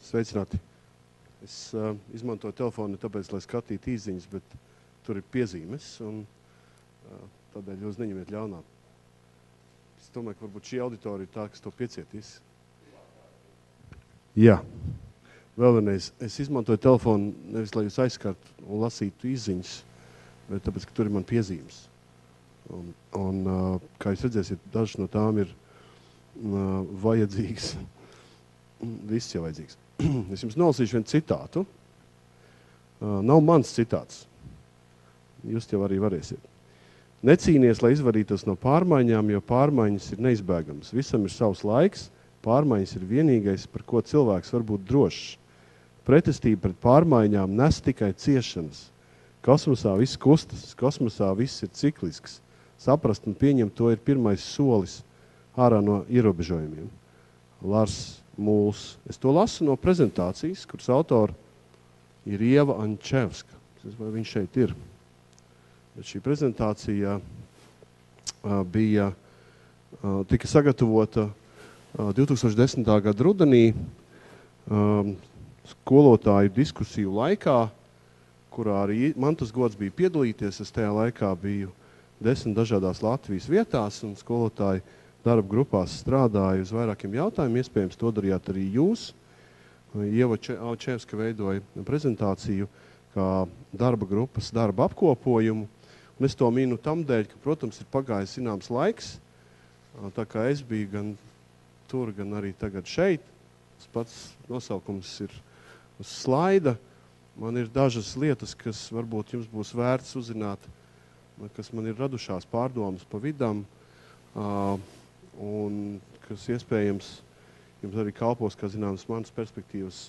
Sveicināti. Es izmantoju telefonu tāpēc, lai skatītu īziņas, bet tur ir piezīmes, un tādēļ jūs neņemiet ļaunā. Es domāju, ka varbūt šī auditorija ir tā, kas to piecietīs. Jā. Vēl vienreiz, es izmantoju telefonu nevis, lai jūs aizskārtu un lasītu īziņas, bet tāpēc, ka tur ir man piezīmes. Un kā jūs redzēsiet, dažas no tām ir vajadzīgas. Viss jau vajadzīgs. Es jums nolasīšu vienu citātu. Nav mans citāts. Jūs jau arī varēsiet. Necīnies, lai izvarītos no pārmaiņām, jo pārmaiņas ir neizbēgamas. Visam ir savs laiks, pārmaiņas ir vienīgais, par ko cilvēks var būt drošs. Pretestība pret pārmaiņām nes tikai ciešanas. Kosmosā viss kustas, kosmosā viss ir ciklisks. Saprast un pieņemt to ir pirmais solis ārā no ierobežojumiem. Lars Mūls. Es to lasu no prezentācijas, kuras autora ir Ieva Ančevska. Vai viņš šeit ir? Bet šī prezentācija tika sagatavota 2010. Gada rudenī skolotāju diskusiju laikā, kurā arī man tas gods bija piedalīties. Es tajā laikā biju 10 dažādās Latvijas vietās, un skolotāji darba grupās strādāja uz vairākiem jautājumiem. Iespējams, to darījāt arī jūs. Ieva Čevska veidoja prezentāciju kā darba grupas darba apkopojumu. Un es to minu tamdēļ, ka, protams, ir pagājis zināms laiks. Tā kā es biju gan tur, gan arī tagad šeit. Tas pats nosaukums ir uz slaida. Man ir dažas lietas, kas varbūt jums būs vērts uzzināt, kas man ir radušās pārdomas pa vidam. Un kas iespējams jums arī kalpos, kā zināms, manas perspektīvas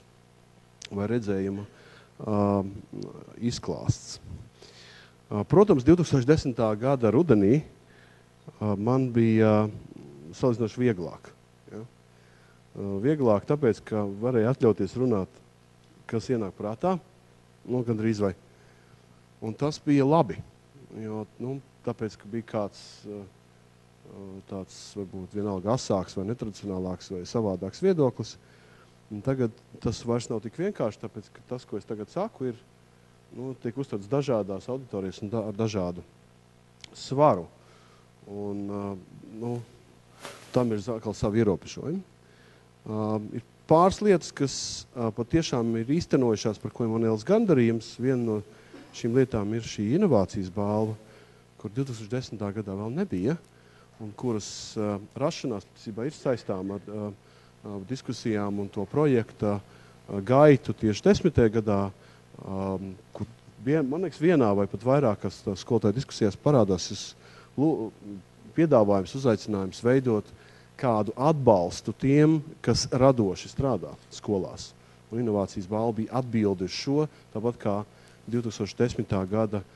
vai redzējuma izklāsts. Protams, 2010. Gada rudenī man bija salīdzinoši vieglāk. Ja? Vieglāk tāpēc, ka varēja atļauties runāt, kas ienāk prātā, gandrīz vai. Un tas bija labi, jo, tāpēc, ka bija kāds tāds varbūt vienalga asāks vai netradicionālāks vai savādāks viedoklis. Un tagad tas vairs nav tik vienkārši, tāpēc, ka tas, ko es tagad saku, ir, tiek uztverts dažādās auditorijas un ar dažādu svaru. Un, tam ir atkal savi ierobežojumi. Ir pāris lietas, kas patiešām ir īstenojušās, par ko man liels gandarījums. Viena no šīm lietām ir šī inovācijas balva, kur 2010. Gadā vēl nebija, un kuras rašanās ir saistām ar diskusijām un to projekta gaitu tieši 10. gadā, kur man liekas vienā vai pat vairākas skolotāju diskusijās parādās piedāvājums, uzaicinājums veidot kādu atbalstu tiem, kas radoši strādā skolās. Un inovācijas balva bija atbildi uz šo, tāpat kā 2010. Gada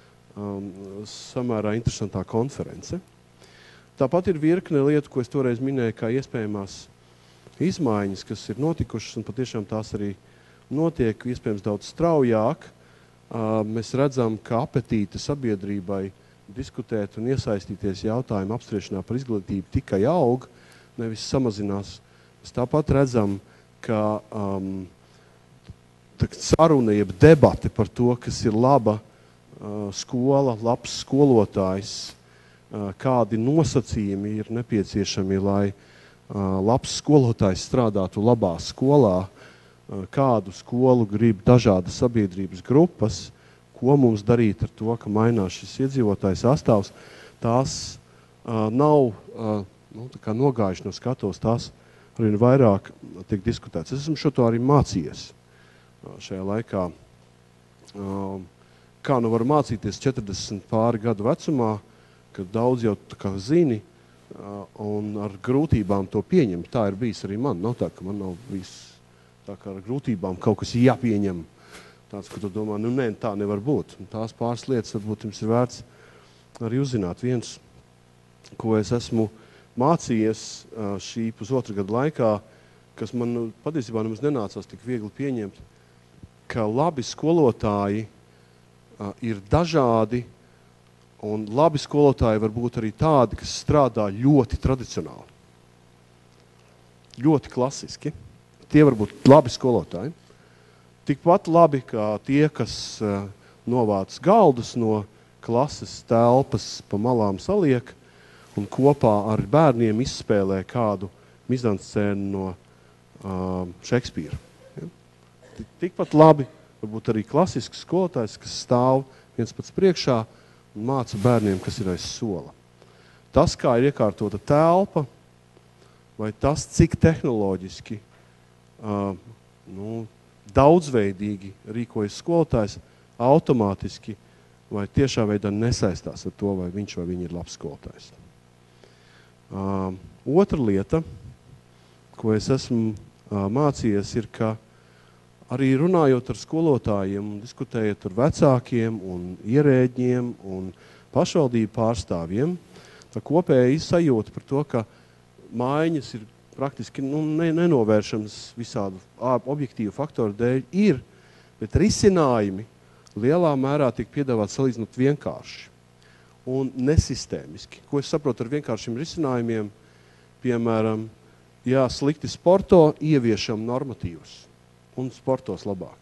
samērā interesantā konference. Tāpat ir virkne lietu, ko es toreiz minēju, kā iespējamās izmaiņas, kas ir notikušas, un patiešām tās arī notiek iespējams daudz straujāk. Mēs redzam, ka apetīte sabiedrībai diskutēt un iesaistīties jautājumu apspriešanā par izglītību tikai aug, nevis samazinās. Mēs tāpat redzam, ka saruna jeb debate par to, kas ir laba skola, labs skolotājs, kādi nosacījumi ir nepieciešami, lai labs skolotājs strādātu labā skolā, kādu skolu grib dažādas sabiedrības grupas, ko mums darīt ar to, ka mainās šis iedzīvotājs sastāvs. Tās nav nogājuši no skatos, tās arī vairāk tiek diskutēts. Es esmu šo to arī mācījies šajā laikā. Kā nu var mācīties 40 pāri gadu vecumā, kad daudz jau zini un ar grūtībām to pieņem. Tā ir bijis arī man. Nav tā, ka man nav bijis tā, ka ar grūtībām kaut kas jāpieņem. Tāds, ka tu domā, nē, tā nevar būt. Un tās pāris lietas varbūt jums ir vērts arī uzzināt. Viens, ko es esmu mācījies šī pusotra gada laikā, kas man patiesībā nemaz nenācās tik viegli pieņemt, ka labi skolotāji ir dažādi. Un labi skolotāji var būt arī tādi, kas strādā ļoti tradicionāli. Ļoti klasiski. tie var būt labi skolotāji. Tikpat labi, kā tie, kas novāc galdus no klases telpas pa malām saliek un kopā ar bērniem izspēlē kādu mizanscēnu no Šekspīra. Ja? Tikpat labi varbūt arī klasisks skolotājs, kas stāv viens pats priekšā un māca bērniem, kas ir aiz sola. Tas, kā ir iekārtota telpa, vai tas, cik tehnoloģiski daudzveidīgi rīkojas skolotājs, automātiski vai tiešā veidā nesaistās ar to, vai viņš vai viņa ir labs skolotājs. Otra lieta, ko es esmu mācījies, ir, ka arī runājot ar skolotājiem, diskutējot ar vecākiem un ierēģiem un pašvaldību pārstāvjiem, tā kopēja sajūta par to, ka mājiņas ir praktiski nenovēršams visādu objektīvu faktoru dēļ ir, bet risinājumi lielā mērā tiek piedāvāt salīdzinot vienkārši un nesistēmiski. Ko es saprotu ar vienkāršiem risinājumiem? Piemēram, slikti sporto, ieviešam normatīvus un sportos labāk.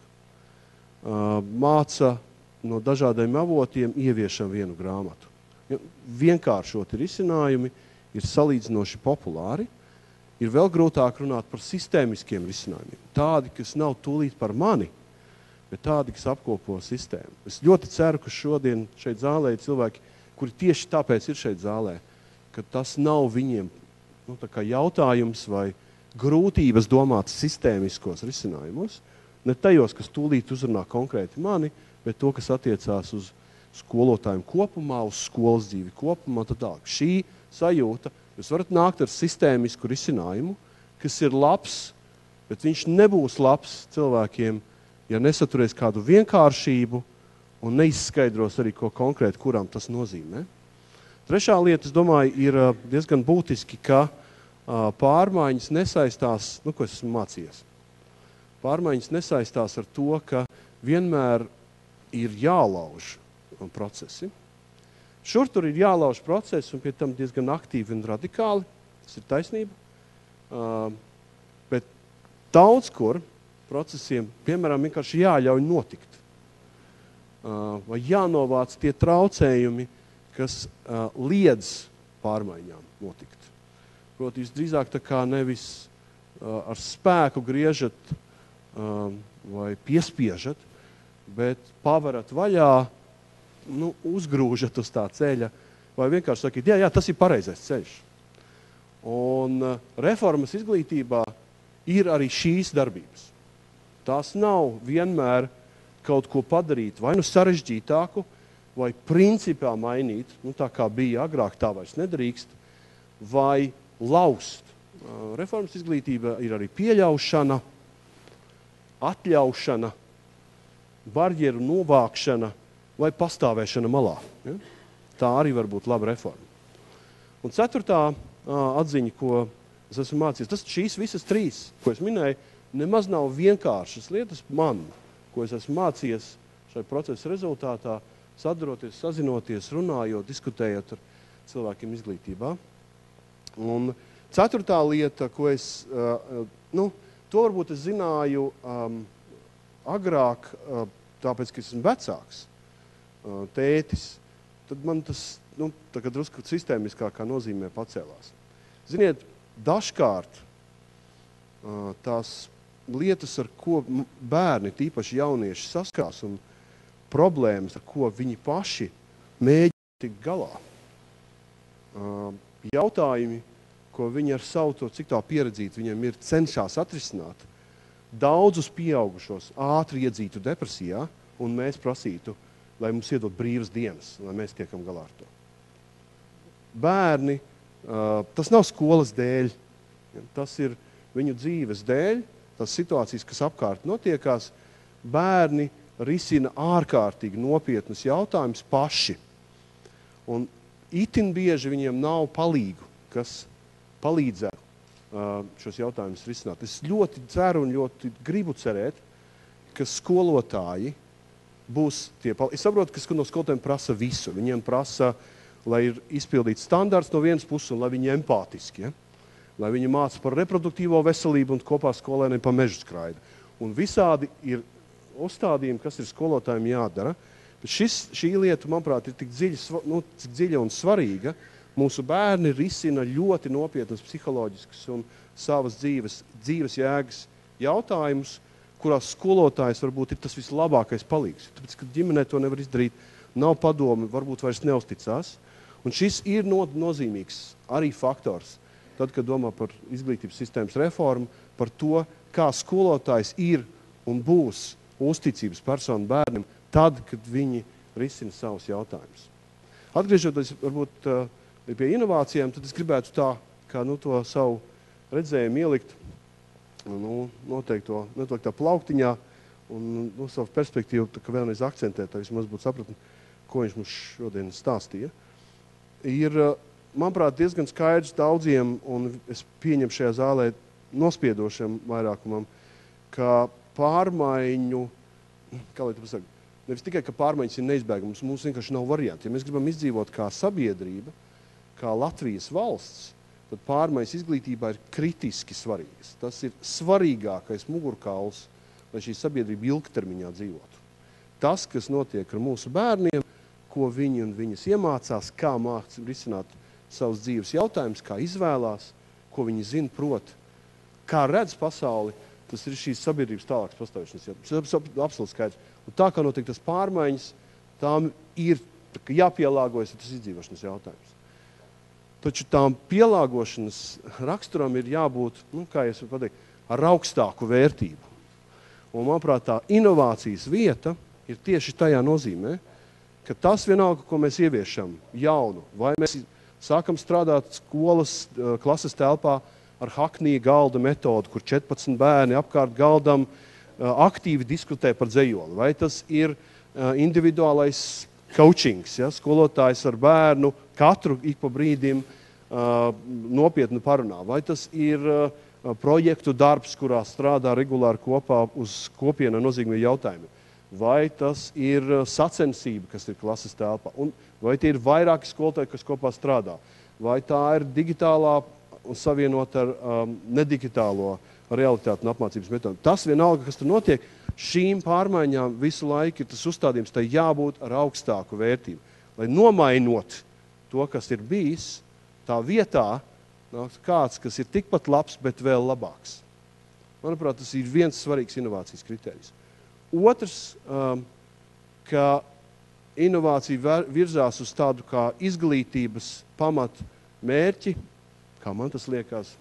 Māca no dažādiem avotiem, ieviešam vienu grāmatu. Vienkāršoti risinājumi ir salīdzinoši populāri. Ir vēl grūtāk runāt par sistēmiskiem risinājumiem. Tādi, kas nav tūlīt par mani, bet tādi, kas apkopo sistēmu. Es ļoti ceru, ka šodien šeit zālē ir cilvēki, kuri tieši tāpēc ir šeit zālē, ka tas nav viņiem tā kā jautājums vai grūtības domāt sistēmiskos risinājumos, ne tajos, kas tūlīt uzrunā konkrēti mani, bet to, kas attiecās uz skolotājiem kopumā, uz skolas dzīvi kopumā. Tad šī sajūta, jūs varat nākt ar sistēmisku risinājumu, kas ir labs, bet viņš nebūs labs cilvēkiem, ja nesaturēs kādu vienkāršību un neizskaidros arī, ko konkrēti, kurām tas nozīmē. Trešā lieta, es domāju, ir diezgan būtiski, ka pārmaiņas nesaistās, ko es esmu mācījies. Pārmaiņas nesaistās ar to, ka vienmēr ir jālauž procesi. Šur tur ir jālauž procesi un pie tam diezgan aktīvi un radikāli. Tas ir taisnība. Bet daudz kur procesiem, piemēram, vienkārši jāļauj notikt. Vai jānovāc tie traucējumi, kas liedz pārmaiņām notikt. Proti, jūs drīzāk tā kā nevis ar spēku griežat vai piespiežat, bet pavarat vaļā, uzgrūžat uz tā ceļa, vai vienkārši sakiet, jā, tas ir pareizais ceļš. Un reformas izglītībā ir arī šīs darbības. Tās nav vienmēr kaut ko padarīt vai sarežģītāku, vai principā mainīt, tā kā bija agrāk, tā vairs nedrīkst, vai laust. Reformas izglītība ir arī pieļaušana, atļaušana, barjeru novākšana vai pastāvēšana malā. Ja? Tā arī var būt laba reforma. Un ceturtā atziņa, ko es esmu mācījies, šīs visas trīs, ko es minēju, nemaz nav vienkāršas lietas man, ko es esmu mācījies šai procesa rezultātā, sadaroties, sazinoties, runājot, diskutējot ar cilvēkiem izglītībā. Un ceturtā lieta, ko es, to varbūt es zināju agrāk, tāpēc, ka esmu vecāks, tētis, tad man tas, tagad drusku sistēmiskākā nozīmē pacēlās. Ziniet, dažkārt tās lietas, ar ko bērni, tīpaši jaunieši saskās un problēmas, ar ko viņi paši mēģina tikt galā. Jautājumi, ko viņi ar savu to, cik tā pieredzīti viņiem ir, cenšas atrisināt, daudzus pieaugušos ātri iedzītu depresijā, un mēs prasītu, lai mums iedod brīvas dienas, lai mēs tiekam galā ar to. Bērni, tas nav skolas dēļ, tas ir viņu dzīves dēļ, tās situācijas, kas apkārt notiekās, bērni risina ārkārtīgi nopietnus jautājumus paši. Un itin bieži viņiem nav palīgu, kas palīdzētu šos jautājumus risināt. Es ļoti ceru un ļoti gribu cerēt, ka skolotāji būs tie palīgi. Es saprotu, ka no skolotājiem prasa visu. Viņiem prasa, lai ir izpildīts standarts no vienas puses un lai viņi empātiski. Ja? lai viņi māca par reproduktīvo veselību un kopā skolēniem pa mežu skraida. Un visādi ir uzstādījumi, kas ir skolotājiem jādara. Bet šī lieta, manuprāt, ir tik dziļa un svarīga. Mūsu bērni risina ļoti nopietnas psiholoģiskas un savas dzīves jēgas jautājumus, kurās skolotājs varbūt ir tas vislabākais palīgs. Tāpēc, ka ģimenē to nevar izdarīt, nav padomi, varbūt vairs neusticās. Un šis ir nozīmīgs arī faktors, tad, kad domā par izglītības sistēmas reformu, par to, kā skolotājs ir un būs uzticības persona bērniem, tad, kad viņi risina savus jautājumus. Atgriežoties varbūt pie inovācijām, tad es gribētu tā, kā to savu redzējumu ielikt noteiktā plauktiņā un savu perspektīvu vēlreiz akcentēt, lai vismaz būtu sapratni, ko viņš mums šodien stāstīja. Ir, manuprāt, diezgan skaidrs daudziem, un es pieņemu šajā zālē nospiedošiem vairākumam, ka pārmaiņu, kā lai to pasaka, nevis tikai, ka pārmaiņas ir neizbēgamas, mums vienkārši nav varianti. Ja mēs gribam izdzīvot kā sabiedrība, kā Latvijas valsts, tad pārmaiņas izglītībā ir kritiski svarīgas. Tas ir svarīgākais mugurkauls, lai šī sabiedrība ilgtermiņā dzīvotu. Tas, kas notiek ar mūsu bērniem, ko viņi un viņas iemācās, kā māca risināt savus dzīves jautājumus, kā izvēlās, ko viņi zina, prot, kā redz pasauli, tas ir šīs sabiedrības tālākas pastāvēšanas jautājums. Tas ir absolūti skaidrs. Un tā kā notiek tas pārmaiņas, tām ir jāpielāgojas, tas izdzīvošanas jautājums. Taču tām pielāgošanas raksturam ir jābūt, kā es varu pateikt, ar augstāku vērtību. Un, manuprāt, tā inovācijas vieta ir tieši tajā nozīmē, ka tas vienalga, ko mēs ieviešam jaunu, vai mēs sākam strādāt skolas klases telpā ar haknija galda metodu, kur 14 bērni apkārt galdam aktīvi diskutē par dzejoli, vai tas ir individuālais coachings, skolotājs ar bērnu katru ik pa brīdim nopietni parunā, vai tas ir projektu darbs, kurā strādā regulāri kopā uz kopiena nozīmīgi jautājumi. Vai tas ir sacensība, kas ir klases telpā, un vai tie ir vairāki skolotāji, kas kopā strādā, vai tā ir digitālā un savienot ar nedigitālo realitāti un apmācības metodu. Tas vienalga, kas tur notiek, šīm pārmaiņām visu laiku ir tas uzstādījums, tai jābūt ar augstāku vērtību. Lai nomainot to, kas ir bijis, tā vietā nāk kāds, kas ir tikpat labs, bet vēl labāks. Manuprāt, tas ir viens svarīgs inovācijas kritērijs. Otrs, ka inovācija virzās uz tādu kā izglītības pamat mērķi, kā man tas liekas,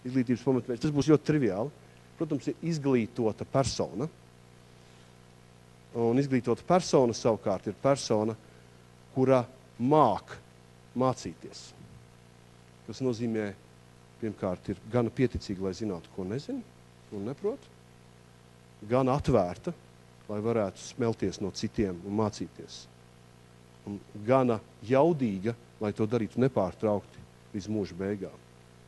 izglītības pamatmērķi, tas būs ļoti triviāli. Protams, ir izglītota persona. Un izglītota persona savukārt ir persona, kura māk mācīties. Tas nozīmē, pirmkārt, ir gana pieticīga, lai zinātu, ko nezinu un neprot, gana atvērta, lai varētu smelties no citiem un mācīties. Un gana jaudīga, lai to darītu nepārtraukti līdz mūža beigām.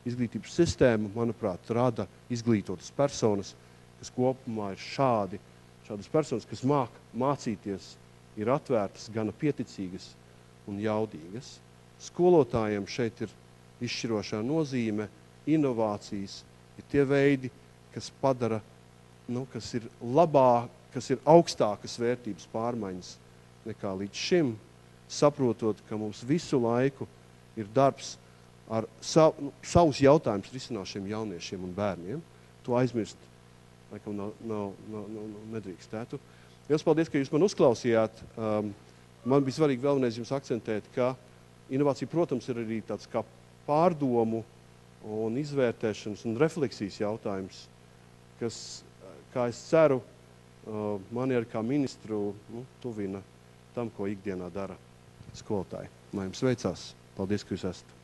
Izglītības sistēma, manuprāt, rada izglītotas personas, kas kopumā ir šādas personas, kas māk mācīties, ir atvērtas, gana pieticīgas un jaudīgas. Skolotājiem šeit ir izšķirošā nozīme, inovācijas ir tie veidi, kas padara, kas ir labāk, kas ir augstākas vērtības pārmaiņas nekā līdz šim, saprotot, ka mums visu laiku ir darbs ar savus jautājumus risināt šiem jauniešiem un bērniem. To aizmirst, laikam, nedrīkstētu. Liels paldies, ka jūs man uzklausījāt. Man bija svarīgi vēlreiz jums akcentēt, ka inovācija, protams, ir arī tāds kā pārdomu un izvērtēšanas un refleksijas jautājums, kas, kā es ceru, mani arī kā ministru tuvina tam, ko ikdienā dara skolotāji. Lai jums veicās. Paldies, ka jūs esat.